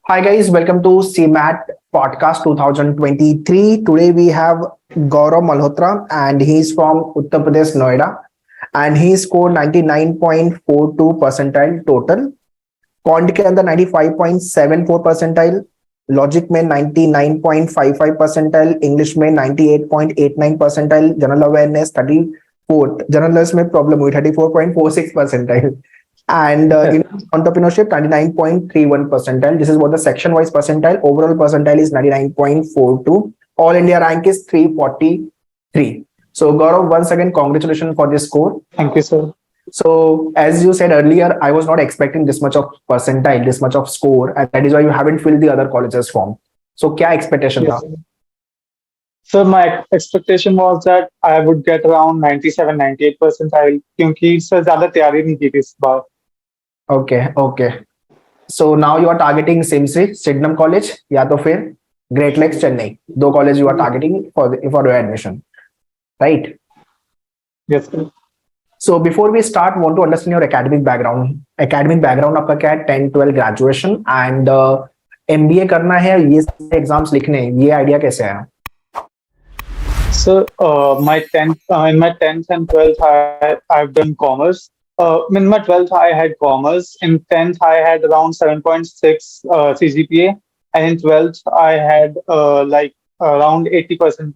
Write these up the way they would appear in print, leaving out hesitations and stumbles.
Hi guys, welcome to CMAT podcast 2023. Today we have Gaurav Malhotra and he's from Uttar Pradesh, Noida, and he scored 99.42 percentile total. Quant के अंदर 95.74 percentile, logic में 99.55 percentile, English में 98.89 percentile, general awareness 34, general में problem हुई 34.46 percentile. And in entrepreneurship 99.31 percentile. This is what the section wise percentile. Overall percentile is 99.42. All India rank is 343. So Gaurav, once again congratulations for this score. Thank you, sir. So as you said earlier, I was not expecting this much of percentile, this much of score, and that is why you haven't filled the other colleges form. So क्या expectation था? Yes, sir. So my expectation was that I would get around 97, 98 percentile क्योंकि इससे ज़्यादा तैयारी नहीं की थी इस बार. Okay. So now you are targeting SIMSI, Sydenham College, या तो फिर Great Lakes, Chennai. दो college you are targeting for your admission, right? Yes, sir. So before we start, want to understand your academic background. Academic background आपका क्या है? 10, 12 graduation and MBA करना है, ये एग्जाम्स लिखने हैं, ये आइडिया कैसे आया? So in my 10th and 12th I've done commerce. In my 12th I had commerce. In 10th I had around 7.6 CGPA, and in 12th I had like around 80%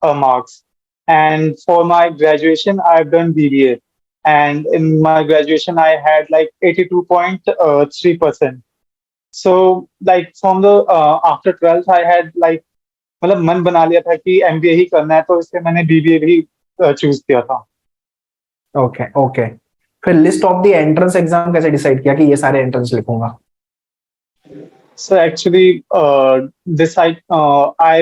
marks. And for my graduation I've done BBA, and in my graduation I had like 82.3%. So like from the after 12th I had like मतलब मन बना लिया था कि MBA ही करना है, तो इसलिए मैंने BBA भी चूज किया था. Okay. फिर list of the entrance exam कैसे डिसाइड किया कि ये सारे एंट्रेंस लिखूंगा? So actually this I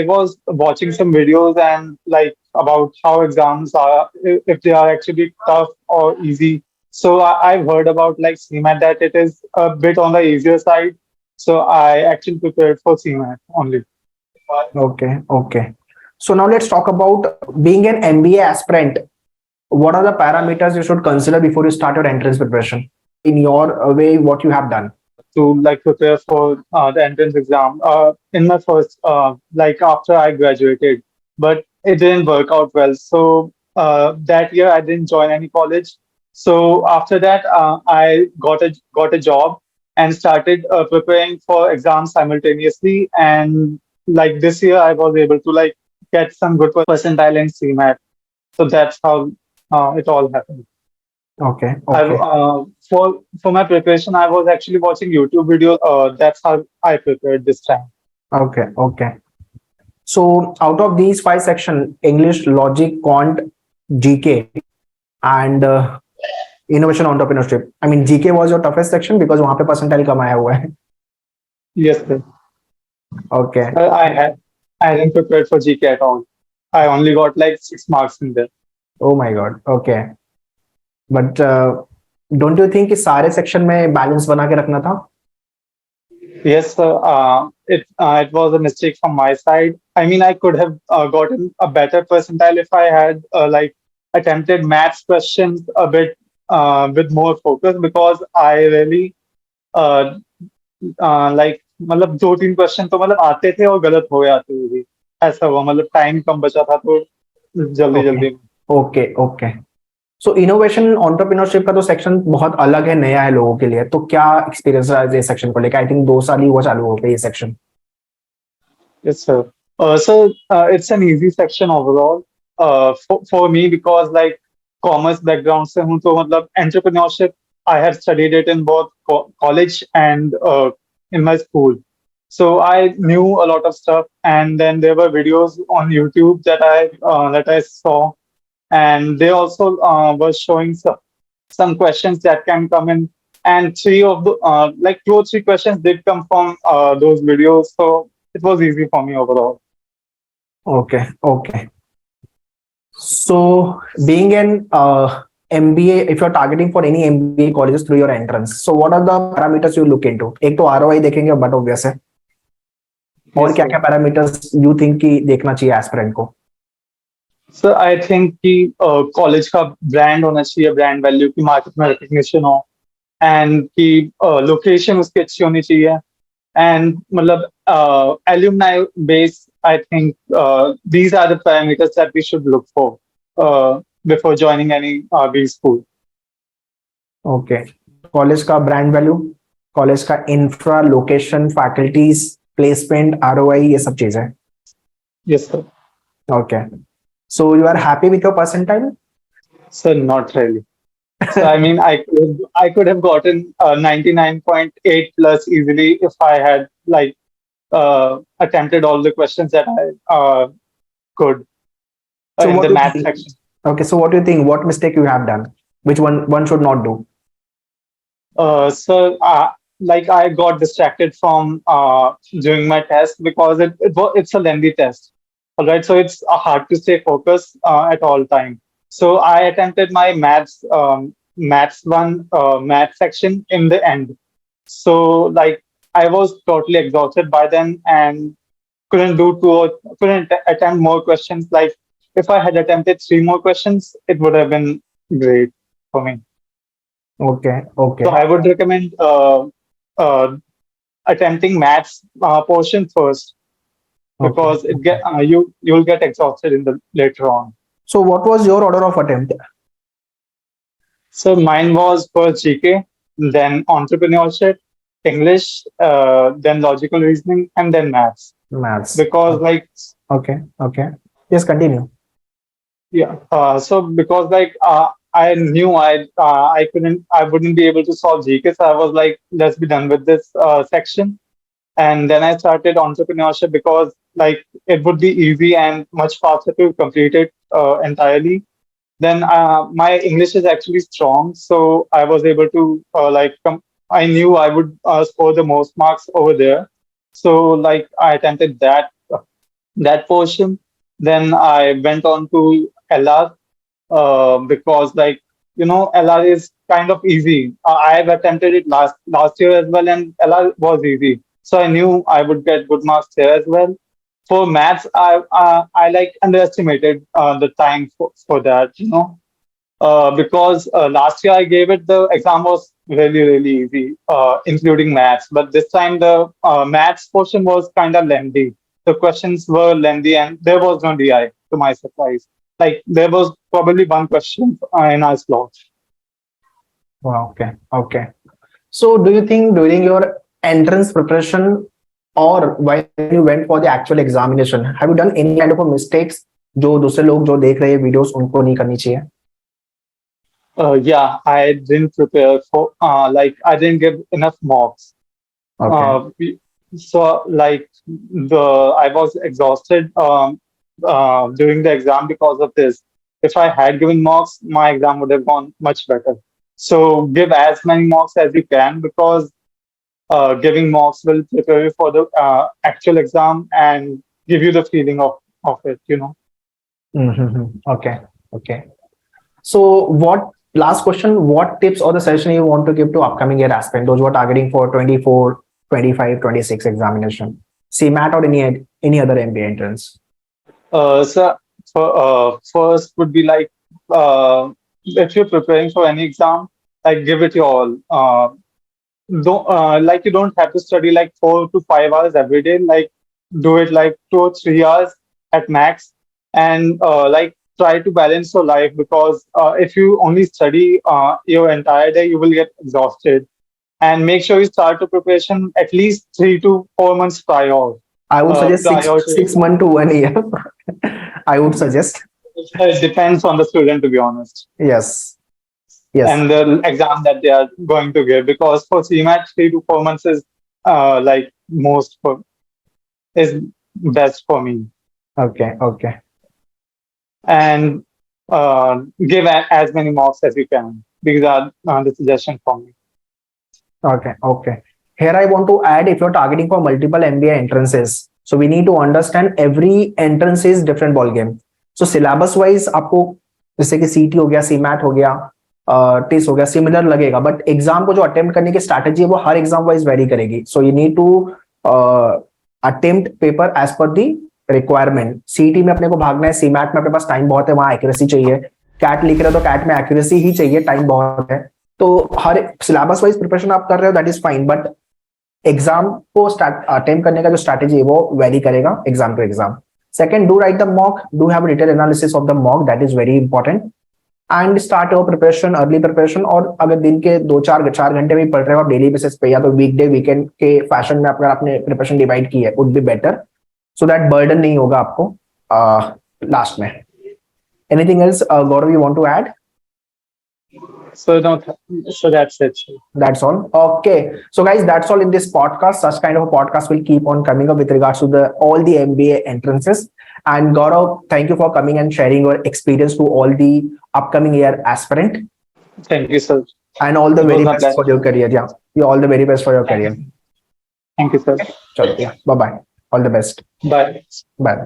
was watching some videos and like about how exams are, if they are actually tough or easy. So I've heard about like CMAT that it is a bit on the easier side. So I actually prepared for CMAT only. Okay. So now let's talk about being an MBA aspirant. What are the parameters you should consider before you start your entrance preparation? In your way, what you have done? To like prepare for the entrance exam in my first like after I graduated, but it didn't work out well. So that year I didn't join any college. So after that I got a job and started preparing for exams simultaneously. And like this year I was able to like get some good percentile in CMAT. So that's how it all happened. Okay. For my preparation, I was actually watching YouTube videos. That's how I prepared this time. Okay. So out of these 5 sections, English, Logic, Quant, GK, and Innovation Entrepreneurship. I mean, GK was your toughest section because वहाँ पे percentile कम आया हुआ है. Yes, sir. Okay. I hadn't prepared for GK at all. I only got like 6 marks in there. Oh my God. Okay. But don't you think कि सारे section में balance बना के रखना था? Yes, sir. It was a mistake from my side. I mean, I could have gotten a better percentile if I had like attempted maths questions a bit with more focus, because I really like मतलब 2-3 question तो मतलब आते थे और गलत हो जाते थे. ऐसा हुआ, मतलब टाइम कम बचा था तो जल्दी. Okay. सो इनोवेशन एंटरप्रेन्योरशिप का तो सेक्शन बहुत अलग है, नया है लोगों के लिए, तो क्या एक्सपीरियंस रहा है ये सेक्शन को लेकर? आई थिंक 2 साल ही हुआ चालू हो गया ये section. Yes, sir. So it's an easy section overall for me, because like commerce background से हूँ, तो मतलब entrepreneurship I have studied it in both college and in my school. So I knew a lot of stuff, and then there were videos on YouTube that I saw. And they also were showing some questions that can come in, and 3 of the like 2 or 3 questions did come from those videos, so it was easy for me overall. Okay. So being an MBA, if you're targeting for any MBA colleges through your entrance, so what are the parameters you look into? एक तो ROI देखेंगे, but obvious है. और क्या parameters you think कि देखना चाहिए aspirant को? So I think कि कॉलेज का ब्रांड होना चाहिए, ब्रांड वैल्यू की, मार्केट में रिकग्निशन हो, एंड कि लोकेशन उसकी अच्छी होनी चाहिए, And alumni base, I think these are the parameters that we should look for before joining any B school. Okay, college का ब्रांड वैल्यू, कॉलेज का infra, location, faculties, placement, ROI, ये सब चीजें. Yes, sir. Okay, so you are happy with your percentile? So not really. So I mean, I could have gotten 99.8 plus easily if I had attempted all the questions that I could So in what the do you math think? section. Okay, so what do you think? What mistake you have done? Which one should not do? So I got distracted from doing my test because it's a lengthy test. All right, so it's hard to stay focused at all time. So I attempted my maths section in the end. So I was totally exhausted by then and couldn't attempt more questions. Like if I had attempted three more questions, it would have been great for me. Okay, okay, So I would recommend uh, attempting maths portion first okay. because you'll get exhausted in the later on. So what was your order of attempt? So mine was first GK, then entrepreneurship, English, then logical reasoning, and then maths. Maths. Because Okay, okay. Yes, continue. yeah, so because I knew I wouldn't be able to solve GK, so I was like, let's be done with this section. And then I started entrepreneurship because it would be easy and much faster to complete it entirely. Then my English is actually strong, so I was able to I knew I would score the most marks over there. So I attempted that portion. Then I went on to LR because LR is kind of easy. I've attempted it last year as well, and LR was easy. So I knew I would get good marks there as well. For maths, I underestimated the time for that, because last year I gave it, the exam was really, really easy, including maths. But this time the maths portion was kind of lengthy. The questions were lengthy and there was no DI, to my surprise. There was probably one question in our slot. Wow, okay, okay. So do you think during your entrance preparation or when you went for the actual examination, have you done any kind of a mistakes जो दूसरे लोग जो देख रहे हैं videos उनको नहीं करनी चाहिए? Yeah, I didn't prepare for I didn't give enough mocks. Okay. So I was exhausted during the exam because of this. If I had given mocks, my exam would have gone much better. So give as many mocks as you can because giving mocks will prepare you for the actual exam and give you the feeling of it, Mm-hmm. Okay, okay. So what, last question, what tips or the suggestion you want to give to upcoming year aspirant, those who are targeting for 24, 25, 26 examination, CMAT or any other MBA entrance? So first would be if you're preparing for any exam, give it your all. You don't have to study 4 to 5 hours every day. Do it 2 or 3 hours at max, and try to balance your life because if you only study your entire day, you will get exhausted. And make sure you start the preparation at least 3 to 4 months prior. I would suggest prior six, 6 months to 1 year. I would suggest. It depends on the student, to be honest. Yes. Yes. And the exam that they are going to give, because for CMAT 3 to 4 months is is best for me. Okay. Okay. And give as many marks as you can. These are the suggestions for me. Okay. Okay. Here I want to add, if you're targeting for multiple MBA entrances, so we need to understand every entrance is different ball game. So syllabus wise आपको जैसे कि CT हो गया, CMAT हो गया, test हो गया, similar लगेगा, बट एग्जाम को जो अटेम्प्ट करने की स्ट्रैटेजी है वो हर एग्जाम वाइज वेरी करेगी. So you need to attempt paper as per the requirement. सीटी में अपने को भागना है, सीमैट में अपने पास टाइम बहुत है, वहां एक्यूरेसी चाहिए. कैट लिख रहे हो तो कैट में एक्यूरेसी ही चाहिए, टाइम बहुत है. तो हर सिलेबस वाइज प्रिपरेशन आप कर रहे हो, that is fine, but exam को अटेम्प्ट करने का जो स्ट्रैटेजी है वो वेरी करेगा exam to exam. Second, do write the mock, do have detail analysis of the mock, that is very important. And start your preparation, early preparation. और अगर दिन के 2-4 घंटे भी पढ़ रहे हो आप डेली बेसिस पे, या तो वीकडे वीकेंड के फैशन में अगर आपने प्रिपरेशन डिवाइड की है, would be better, so that burden नहीं होगा आपको लास्ट में. Anything else Gaurav you want to add? So no, so that's it. That's all. Okay. So guys, that's all in this podcast. Such kind of a podcast will keep on coming up with regards to all the MBA entrances. And Gaurav, thank you for coming and sharing your experience to all the upcoming year aspirant. Thank you, sir. And all the It was very my best for pleasure. your career. Yeah. You all the very best for your career. Thank you, sir. Chalo, yeah. Bye bye. All the best. Bye. Bye.